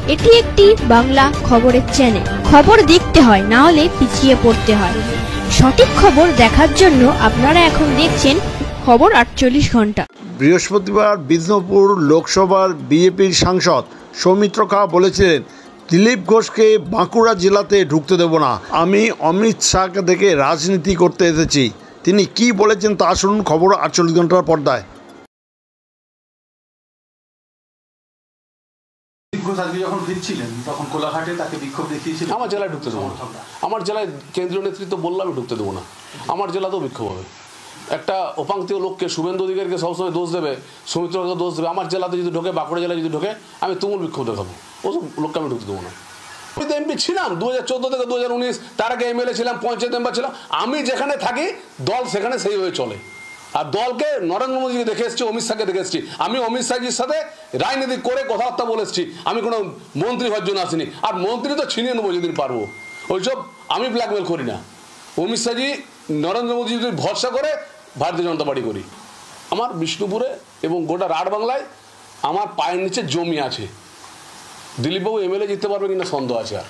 এটি একটি বাংলা খবরের চ্যানেল। খবর দেখতে হয়, না হলে পিছিয়ে পড়তে হয়। সঠিক খবর দেখার জন্য আপনারা এখন দেখছেন খবর 48 ঘন্টা। বৃহস্পতিবার বিষ্ণুপুর লোকসভার বিজেপির সাংসদ সৌমিত্র খাঁ বলেছিলেন, দিলীপ ঘোষকে বাঁকুড়া জেলাতে ঢুকতে দেব না। আমি অমিত শাহকে দেখে রাজনীতি করতে এসেছি। তিনি কি বলেছেন তা শুনুন খবর 48 ঘন্টার পর্দায়। আজকে যখন ফিরছিলেন তখন কোলাঘাটে তাকে বিক্ষোভ দেখিয়েছিলেন। আমার জেলায় ঢুকতে দেবো না। আমার জেলায় কেন্দ্রীয় নেতৃত্ব বললাম ঢুকতে দেবো না। আমার জেলাতেও বিক্ষোভ হবে। একটা উপাংতীয় লোককে, শুভেন্দু অধিকারীকে সবসময় দোষ দেবে, সৌমিত্রকে দোষ দেবে। আমার জেলাতে যদি ঢোকে, বাঁকুড়া জেলায় যদি ঢোকে, আমি তুমুল বিক্ষোভ দেখাবো। ওসব লোককে আমি ঢুকতে দেবো না। আমি তো এমপি ছিলাম 2014 থেকে 2019, তার আগে এমএলএ ছিলাম, পঞ্চায়েত মেম্বার ছিলাম। আমি যেখানে থাকি দল সেখানে সেইভাবে চলে। আর দলকে নরেন্দ্র মোদীকে দেখে এসেছি, অমিত শাহকে দেখে এসেছি। আমি অমিত শাহজির সাথে রাজনীতি করে কথাবার্তা বলে এসেছি। আমি কোনো মন্ত্রী হওয়ার জন্য আসিনি। আর মন্ত্রী তো ছিনিয়ে নেবো যেদিন পারবো। ওইসব আমি ব্ল্যাকমেল করি না। অমিত শাহজি নরেন্দ্র মোদী যদি ভরসা করে ভারতীয় জনতা পার্টি করি। আমার বিষ্ণুপুরে এবং গোটা রাঢ় বাংলায় আমার পায়ের নিচে জমি আছে। দিলীপবাবু এমএলএ জিততে পারবে কিনা সন্দেহ আছে। আর